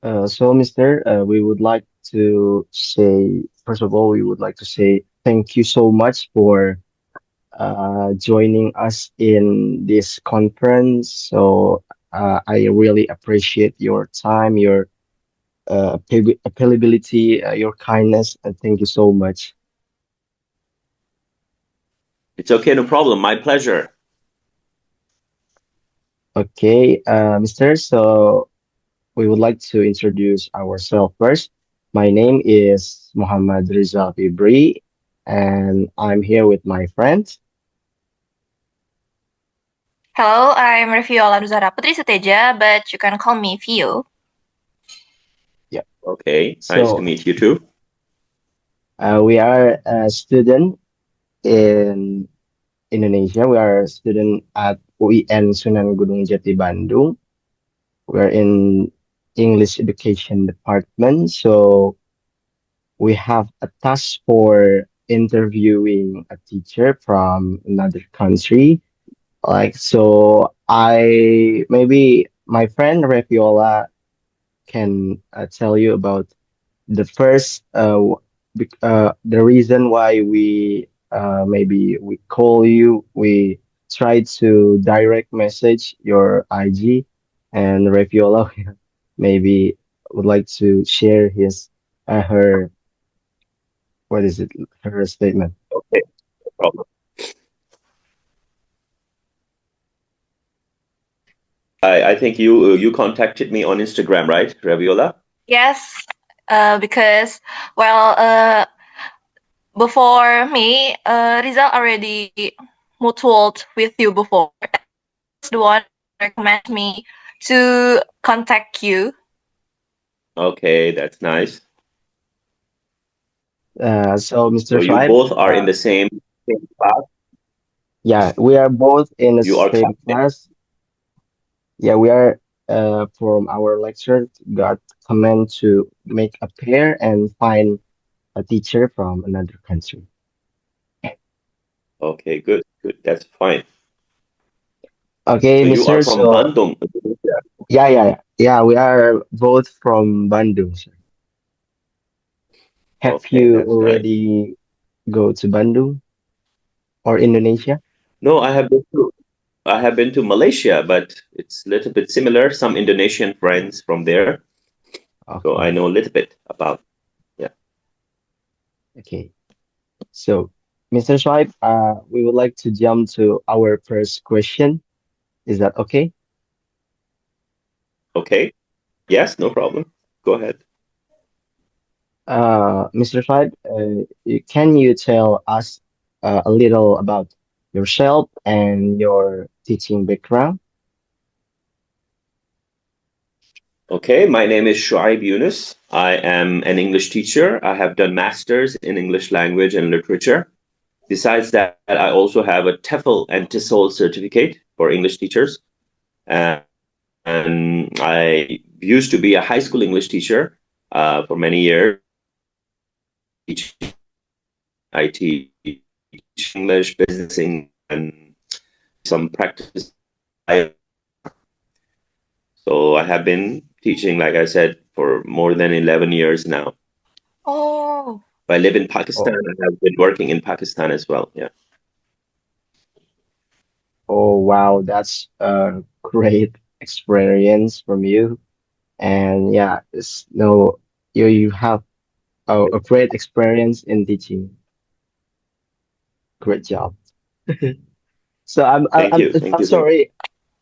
So, Mister, we would like to say, first of all, we would like to say thank you so much for joining us in this conference. So, I really appreciate your time, your availability, your kindness, and thank you so much. It's okay, no problem. My pleasure. Okay, Mister, so we would like to introduce ourselves first. My name is Muhammad Rizal Fibri, and I'm here with my friend. Hello, I'm Reviola Nuzara Putri Suteja, but you can call me Fio. Yeah. Okay, nice to So meet you too. we are a student in Indonesia. We are a student at UIN Sunan Gunung Jati Bandung. We're in English Education Department. So we have a task for interviewing a teacher from another country. Like, so I maybe my friend Refiola can tell you about the first the reason why we maybe we call you, we try to direct message your IG, and Refiola maybe would like to share his her what is it, her statement. Okay, no problem. I think you contacted me on Instagram, right, Raviola? Yes, because, well, before me, Rizal already mutualed with you before. The one recommend me to contact you. Okay, that's nice. So So Mr. you Shuaib, both are in the same class. yeah, we are both in the You are same classmates. class. Yeah, we are from our lecture got command to make a pair and find a teacher from another country. Okay, good, good. That's fine. Okay, So you are Mister. from So Bandung. yeah, we are both from Bandung, sir. Have Okay, you that's nice. already go to Bandung or Indonesia? No, I have been to Malaysia, but it's a little bit similar. Some Indonesian friends from there, so I Okay, know a little bit about. Yeah. okay. So, Mr. Swipe, we would like to jump to our first question. Is that okay? Okay. Yes, no problem. Go ahead. Mr. Swipe, can you tell us a little about yourself and your teaching background? Okay, my name is Shuaib Yunus. I am an English teacher. I have done masters in English language and literature. Besides that, I also have a TEFL and TESOL certificate for English teachers. And I used to be a high school English teacher for many years. I teach English, business, and some practice. So I have been teaching, like I said, for more than 11 years now. Oh, I live in Pakistan. Oh, I have been working in Pakistan as well. Yeah. oh, wow, that's a great experience from you. And yeah, it's no, you have a great experience in teaching. Great job. So Thank you. Thank I'm you so much. sorry.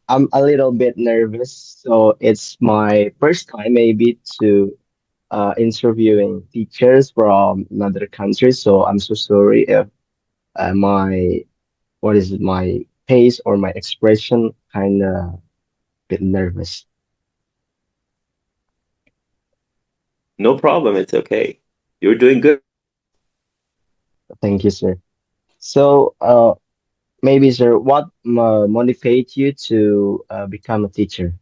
I'm a little bit nervous. So it's my first time maybe to interviewing teachers from another country. So I'm so sorry if my what is it, my pace or my expression kind of bit nervous. No problem. It's okay. You're doing good. Thank you, sir. So maybe, sir, what motivates you to become a teacher?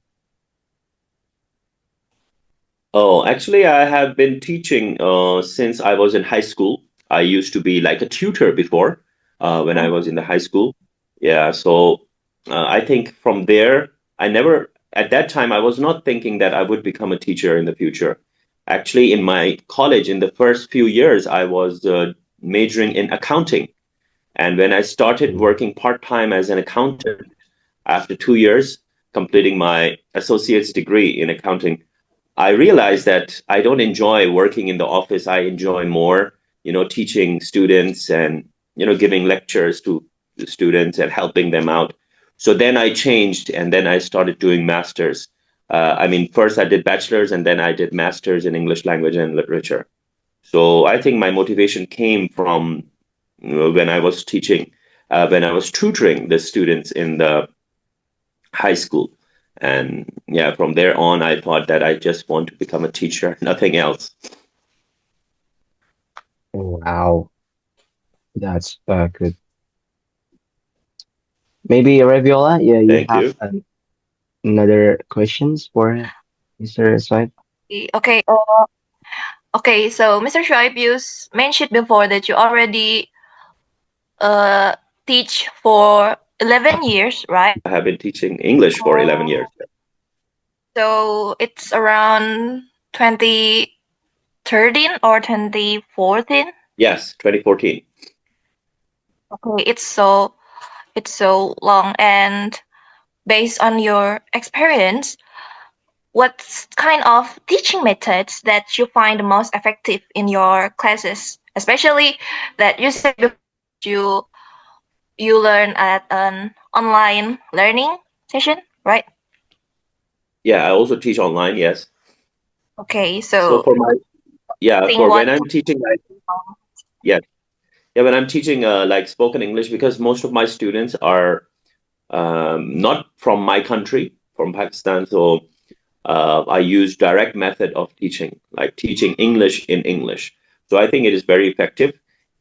Oh, actually, I have been teaching since I was in high school. I used to be like a tutor before when I was in the high school. Yeah. So I think from there, I never at that time, I was not thinking that I would become a teacher in the future. Actually, in my college, in the first few years, I was majoring in accounting. And when I started working part-time as an accountant after 2 years, completing my associate's degree in accounting, I realized that I don't enjoy working in the office. I enjoy more, teaching students and, giving lectures to the students and helping them out. So then I changed and then I started doing masters. First I did bachelor's and then I did masters in English language and literature. So I think my motivation came from when I was teaching, when I was tutoring the students in the high school. And yeah, from there on, I thought that I just want to become a teacher, nothing else. Wow, that's good. Maybe Reviola, yeah, you Thank have you. another questions for Mr. Swipe? Okay. Okay. So, Mr. Shuaib, you mentioned before that you already uh teach for 11 years, right? I have been teaching English for 11 years. So it's around 2013 or 2014. Yes, 2014. Okay, it's so long. And based on your experience, what kind of teaching methods that you find the most effective in your classes, especially that you said before you you learn at an online learning session, right? Yeah, I also teach online, yes. Okay, So so think for what when I'm teaching, yeah, yeah, when I'm teaching like spoken English, because most of my students are not from my country, from Pakistan. So I use direct method of teaching, like teaching English in English. So I think it is very effective.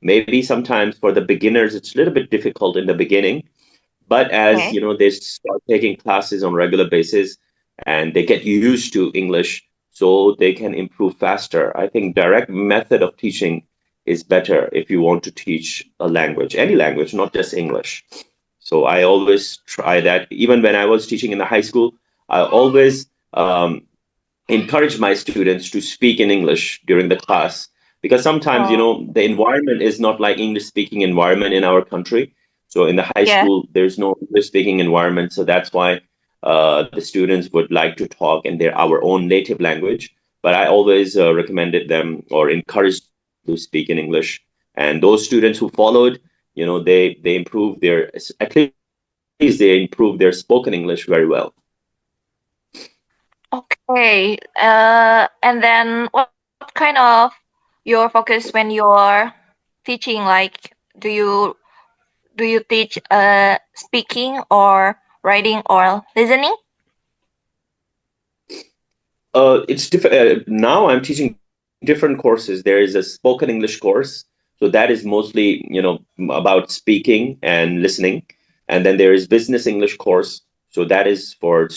Maybe sometimes for the beginners, it's a little bit difficult in the beginning, but as okay. they start taking classes on regular basis and they get used to English, so they can improve faster. I think direct method of teaching is better if you want to teach a language, any language, not just English. So I always try that. Even when I was teaching in the high school, I always encourage my students to speak in English during the class, because sometimes Oh, the environment is not like English speaking environment in our country. So in the high yeah. school, there's no English speaking environment. So that's why the students would like to talk in our own native language. But I always recommended them or encouraged to speak in English. And those students who followed, they improved at least they improved their spoken English very well. Okay. And then what kind of your focus when you're teaching? Like, do you teach speaking or writing or listening? It's different. Now I'm teaching different courses. There is a spoken English course, so that is mostly about speaking and listening, and then there is business English course. So that is for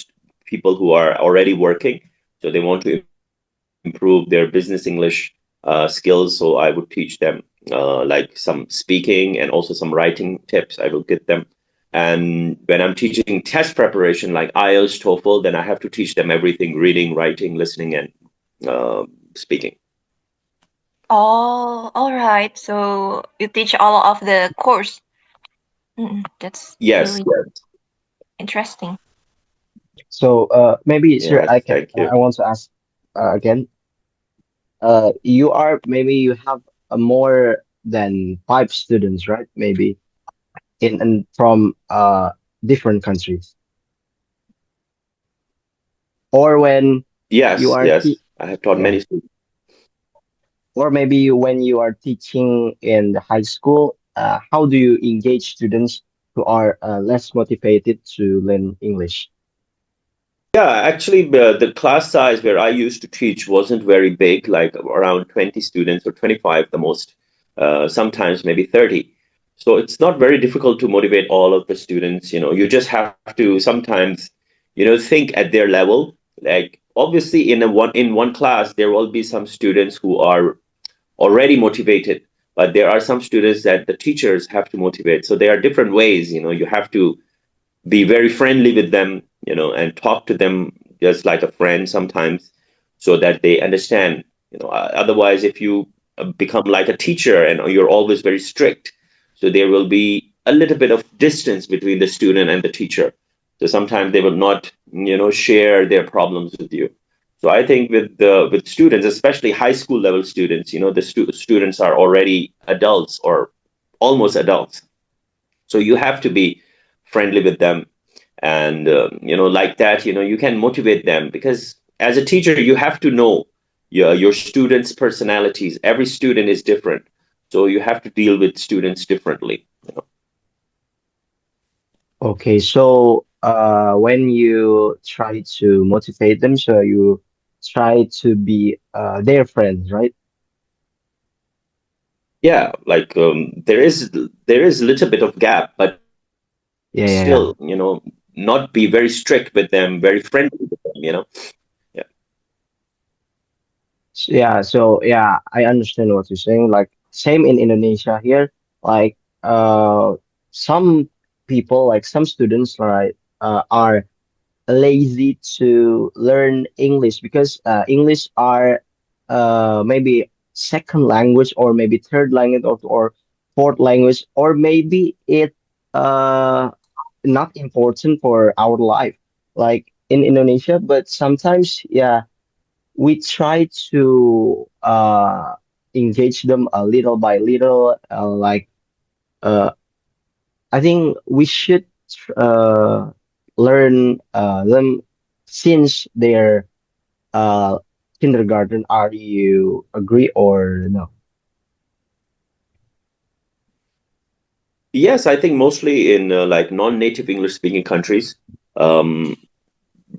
people who are already working, so they want to improve their business English skills. So I would teach them like some speaking and also some writing tips. I will give them. And when I'm teaching test preparation like IELTS, TOEFL, then I have to teach them everything: reading, writing, listening, and speaking. Oh, all right. So you teach all of the course. That's Yes, really yes, interesting. So maybe sir, yes. Thank I you. want to ask again. You have more than five students, right? Maybe in and from different countries, or when you Yes, are yes. I have taught yeah, many students. or maybe when you are teaching in the high school, how do you engage students who are less motivated to learn English? Yeah, actually, the class size where I used to teach wasn't very big, like around 20 students or 25 the most, sometimes maybe 30. So it's not very difficult to motivate all of the students. You just have to sometimes, think at their level. Like obviously in one class, there will be some students who are already motivated, but there are some students that the teachers have to motivate. So there are different ways, you have to be very friendly with them, and talk to them just like a friend sometimes, so that they understand. Otherwise, if you become like a teacher and you're always very strict, so there will be a little bit of distance between the student and the teacher. So sometimes they will not, share their problems with you. So I think with students, especially high school level students, the students are already adults or almost adults. So you have to be friendly with them, and like that, you can motivate them, because as a teacher you have to know your students' personalities. Every student is different, so you have to deal with students differently. Okay, so when you try to motivate them, so you try to be their friends, right? Yeah, like there is a little bit of gap, but Yeah, still, yeah, yeah. not be very strict with them, very friendly with them. Yeah. Yeah, so yeah, I understand what you're saying. Like same in Indonesia here, like some people, like some students, right, are lazy to learn English because English are maybe second language or maybe third language or fourth language or maybe it uh not important for our life like in Indonesia, but sometimes yeah we try to engage them a little by little uh I think we should learn them since they're uh kindergarten. Are you agree or no? Yes, I think mostly in like non-native English speaking countries. um,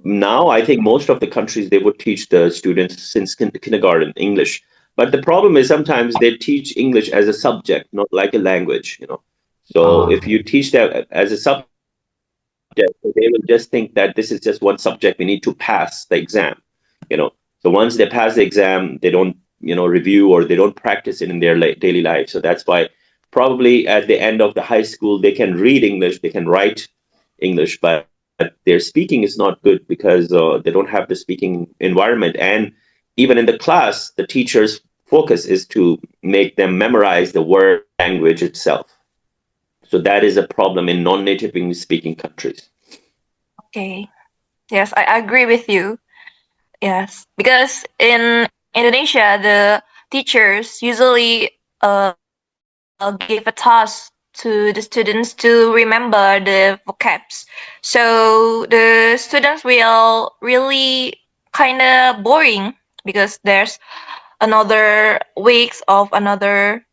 Now I think most of the countries, they would teach the students since kindergarten English. But the problem is sometimes they teach English as a subject, not like a language. So Ah, if you teach that as a subject, they will just think that this is just one subject. We need to pass the exam. You know. So once they pass the exam, they don't, review, or they don't practice it in their daily life. So that's why probably at the end of the high school, they can read English, they can write English, but their speaking is not good because they don't have the speaking environment. And even in the class, the teacher's focus is to make them memorize the word language itself. So that is a problem in non-native English speaking countries. Okay. Yes, I agree with you. Yes, because in Indonesia, the teachers usually give a task to the students to remember the vocabs. So the students will really kind of boring because there's another weeks of another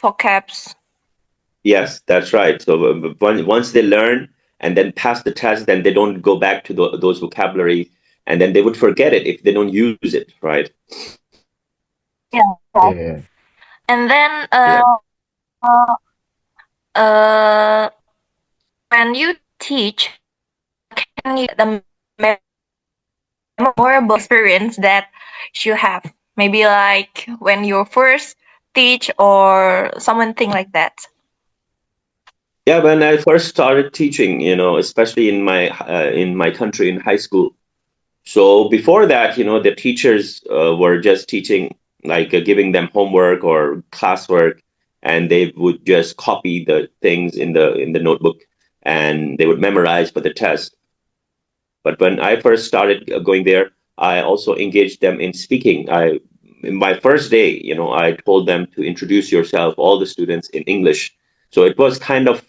vocabs. Yes, that's right. So once they learn and then pass the test, then they don't go back to those vocabulary, and then they would forget it if they don't use it, right? Yeah. yeah. And then Yeah. uh, when you teach, can you the memorable experience that you have? Maybe like when you first teach or something like that. Yeah, when I first started teaching, especially in my country in high school. So before that, the teachers were just teaching, like giving them homework or classwork, and they would just copy the things in the notebook, and they would memorize for the test. But when I first started going there, I also engaged them in speaking. In my first day, I told them to introduce yourself, all the students, in English. So it was kind of,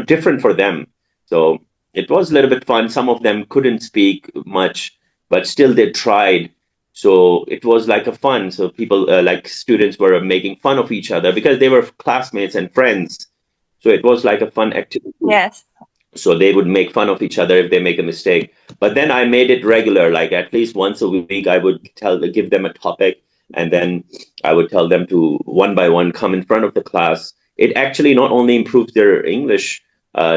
different for them. So it was a little bit fun. Some of them couldn't speak much, but still they tried. So it was like a fun. So people, like students, were making fun of each other because they were classmates and friends. So it was like a fun activity. Yes. So they would make fun of each other if they make a mistake. But then I made it regular, like at least once a week I would give them a topic, and then I would tell them to one by one come in front of the class. It actually not only improves their English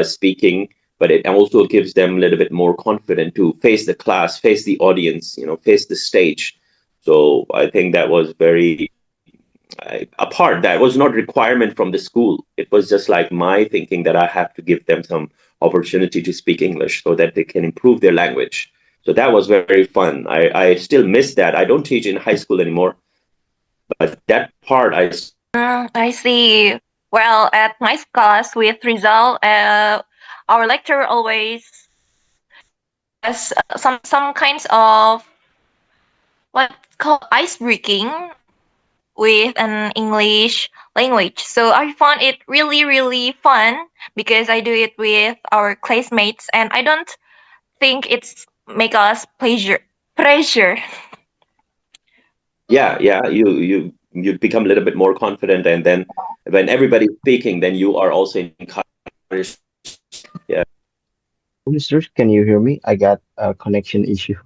speaking, but it also gives them a little bit more confident to face the class, face the audience, face the stage. So I think that was very apart. That was not requirement from the school. It was just like my thinking that I have to give them some opportunity to speak English so that they can improve their language. So that was very fun. I still miss that. I don't teach in high school anymore, but that part I see. Well, at my class with Rizal, our lecturer always has some kinds of what's called ice breaking with an English language. So I found it really, really fun because I do it with our classmates, and I don't think it's make us pressure. yeah, you become a little bit more confident, and then when everybody's speaking, then you are also encouraged. Yeah. Mister, can you hear me? I got a connection issue.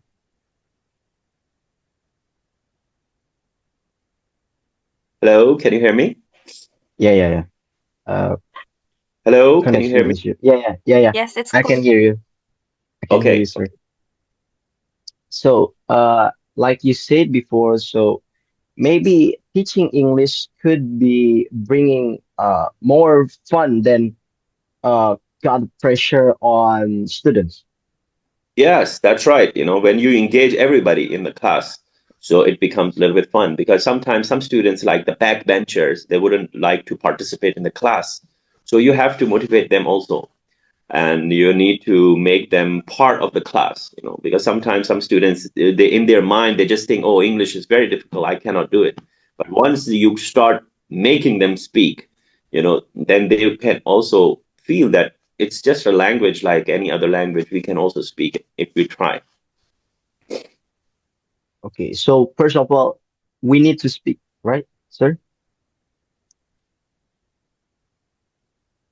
Hello, can you hear me? Yeah. Uh, Hello, can you hear connection me? issue. Yeah. Yes, it's I clear. can hear you. I can hear you, Okay. sir. So, like you said before, so maybe teaching English could be bringing more fun than got pressure on students. Yes, that's right. When you engage everybody in the class, so it becomes a little bit fun because sometimes some students, like the backbenchers, they wouldn't like to participate in the class. So you have to motivate them also. And you need to make them part of the class, because sometimes some students, they in their mind, they just think, oh, English is very difficult, I cannot do it. But once you start making them speak, then they can also feel that it's just a language like any other language. We can also speak it if we try. Okay, so first of all, we need to speak, right, sir?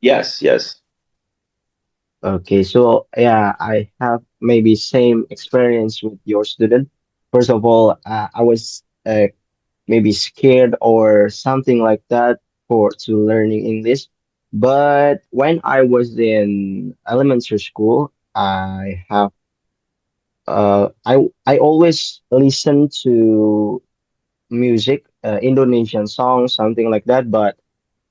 Yes. Okay, so yeah, I have maybe same experience with your student. First of all, I was maybe scared or something like that for to learning English. But when I was in elementary school, I always listen to music, Indonesian songs, something like that. But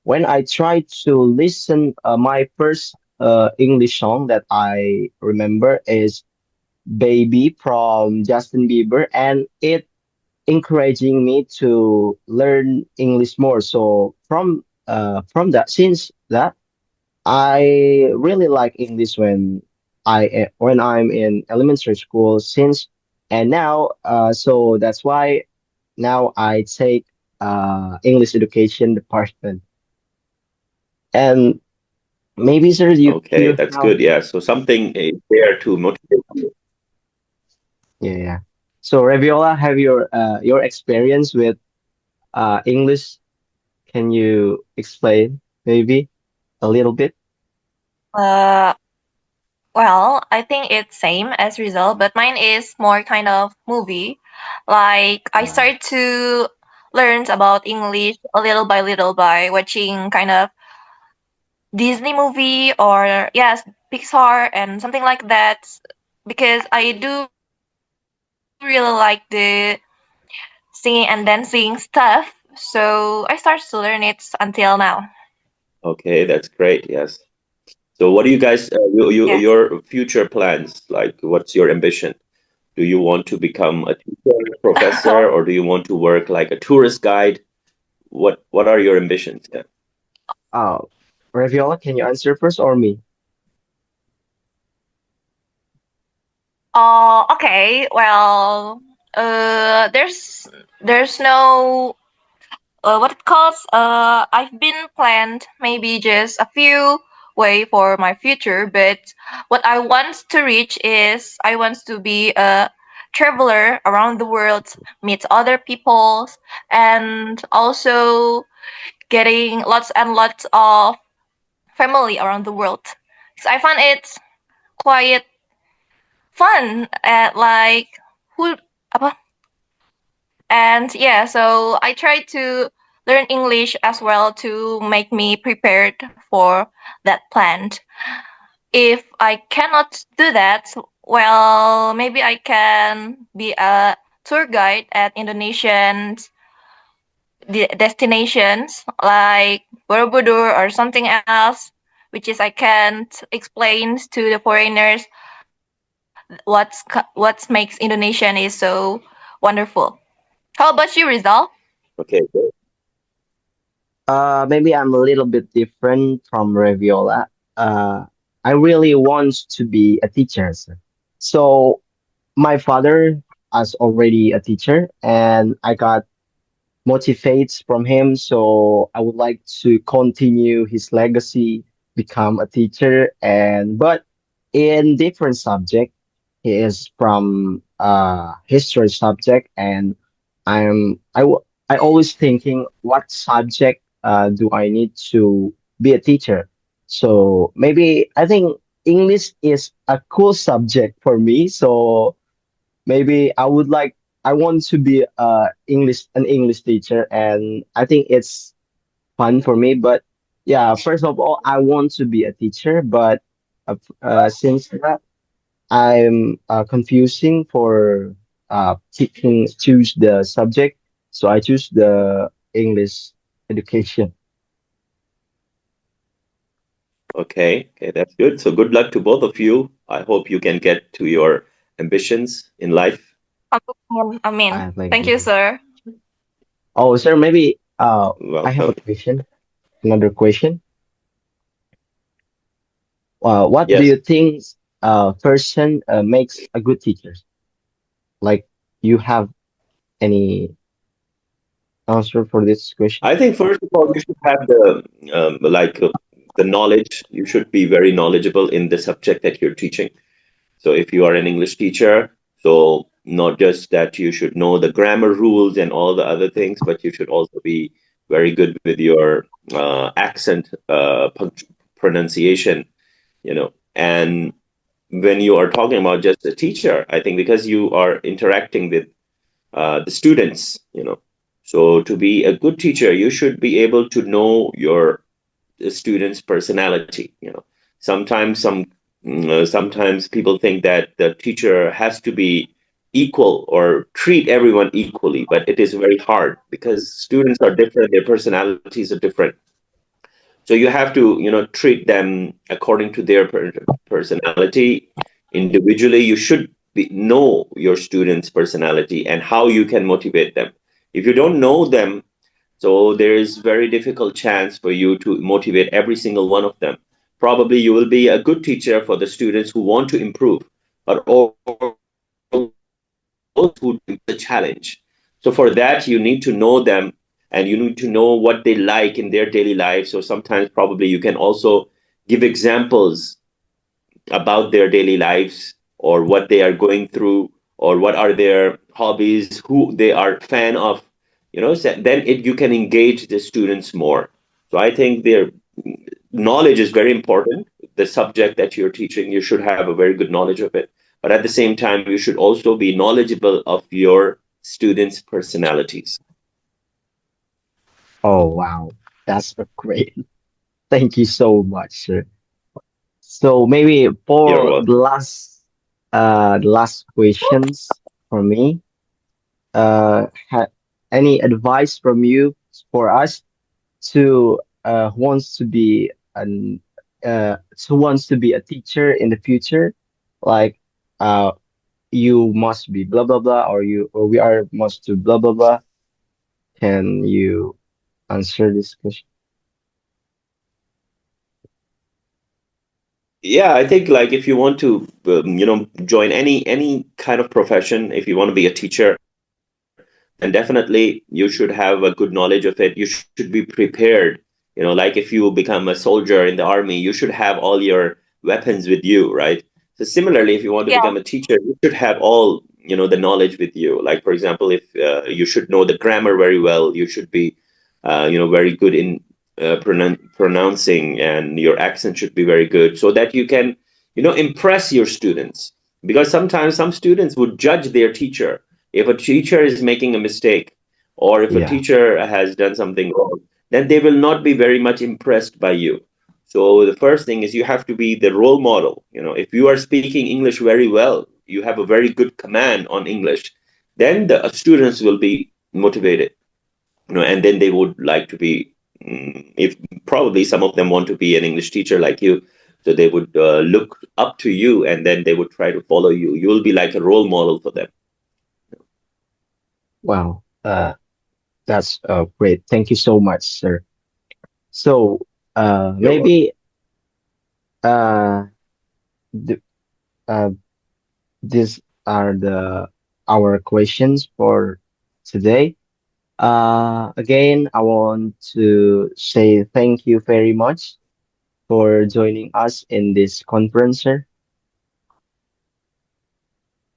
when I tried to listen, my first English song that I remember is "Baby" from Justin Bieber, and it encouraging me to learn English more. So from that, since that, I really like English when I'm in elementary school. Since and now, so that's why now I take English education department. And maybe, sir, you Okay, that's have good. Yeah, so something is there to motivate you. yeah. So Reviola, have your experience with English? Can you explain maybe a little bit? Uh, well, I think it's same as Rizal, but mine is more kind of movie. Like I Uh, start to learn about English a little by watching kind of Disney movie or yes, Pixar and something like that because I do really like the singing and dancing stuff. So I started to learn it until now. Okay, that's great. Yes. So what do you guys, Yes. your future plans? Like, what's your ambition? Do you want to become a teacher, professor, or do you want to work like a tourist guide? What are your ambitions? Yeah. uh, Reviola, can you answer first or me? Okay. Well, there's no what it calls. I've been planned maybe just a few way for my future, but what I want to reach is I want to be a traveler around the world, meet other peoples, and also getting lots and lots of family around the world. So I find it quite fun at like who apa and yeah, so I try to learn English as well to make me prepared for that plan. If I cannot do that, well, maybe I can be a tour guide at Indonesian destinations like Borobudur or something else which is I can't explain to the foreigners what makes Indonesian is so wonderful. How about you, Rizal? Okay. Good. Maybe I'm a little bit different from Reviola. I really want to be a teacher, sir. So my father is already a teacher, and I got motivates from him. So I would like to continue his legacy, become a teacher, and but in different subject. He is from history subject, and I always thinking what subject do I need to be a teacher. So maybe I think English is a cool subject for me. So maybe I want to be an English teacher, and I think it's fun for me. But yeah, first of all, I want to be a teacher, but since that I'm confusing for picking choose the subject, so I choose the English education. Okay. Okay. That's good. So good luck to both of you. I hope you can get to your ambitions in life. Amin. Thank Thank you, you. sir. Oh, sir, maybe I have a Welcome. question. Another question. What do Yes. you think person makes a good teacher? Like, you have any answer for this question? I think first of all, you should have the knowledge. You should be very knowledgeable in the subject that you're teaching. So if you are an English teacher, so not just that you should know the grammar rules and all the other things, but you should also be very good with your accent pronunciation, And when you are talking about just a teacher, I think because you are interacting with the students. So to be a good teacher, you should be able to know your students' personality. Sometimes sometimes people think that the teacher has to be equal or treat everyone equally, but it is very hard because students are different, their personalities are different. So you have to treat them according to their personality individually. You should know your students' personality and how you can motivate them. If you don't know them, so there is very difficult chance for you to motivate every single one of them. Probably you will be a good teacher for the students who want to improve, but all those who do the challenge. So for that, you need to know them and you need to know what they like in their daily life. So sometimes probably you can also give examples about their daily lives or what they are going through or what are their hobbies, who they are fan of, so then you can engage the students more. So I think their knowledge is very important. The subject that you're teaching, you should have a very good knowledge of it. But at the same time, you should also be knowledgeable of your students' personalities. Oh, wow. That's a great. Thank you so much, sir. So maybe You're for welcome. the last questions for me, ha any advice from you for us to who wants to be an who wants to be a teacher in the future? Like, uh, you must be blah blah blah, or we are must to blah blah blah. Can you answer this question? Yeah, I think like if you want to, join any kind of profession, if you want to be a teacher, then definitely you should have a good knowledge of it. You should be prepared. Like if you become a soldier in the army, you should have all your weapons with you, right? So similarly, if you want to Yeah. become a teacher, you should have all the knowledge with you. Like for example, if you should know the grammar very well, you should be very good in pronouncing, and your accent should be very good, so that you can impress your students. Because sometimes some students would judge their teacher if a teacher is making a mistake, or if a Yeah. teacher has done something wrong, then they will not be very much impressed by you. So the first thing is you have to be the role model. If you are speaking English very well, you have a very good command on English, then the students will be motivated, and then they would like to be if probably some of them want to be an English teacher like you, so they would look up to you, and then they would try to follow you. You will be like a role model for them. Wow. That's great. Thank you so much, sir. So, You're welcome. maybe uh, th uh, these are our questions for today. Again, I want to say thank you very much for joining us in this conference, sir.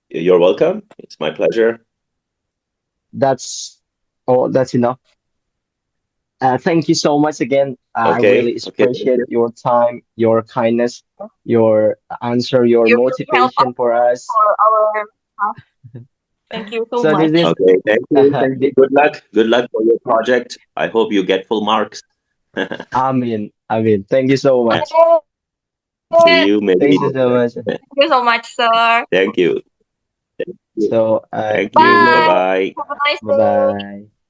You're welcome. It's my pleasure. That's all. That's enough. Thank you so much again. I really Okay. Okay. Thank appreciate you. your time, your kindness, your answer, your You really help us motivation for us. for our class. Thank you so So this much. is Okay. Thank you. Thank you. the Good luck. Good luck for your project. I hope you get full marks. Amin. Amin. Thank you so much. See you maybe Thank you next so time. much. Thank you so much, sir. Thank you. Thank you. So Thank see you you. Bye Bye. later. bye. Have a nice Bye day. bye.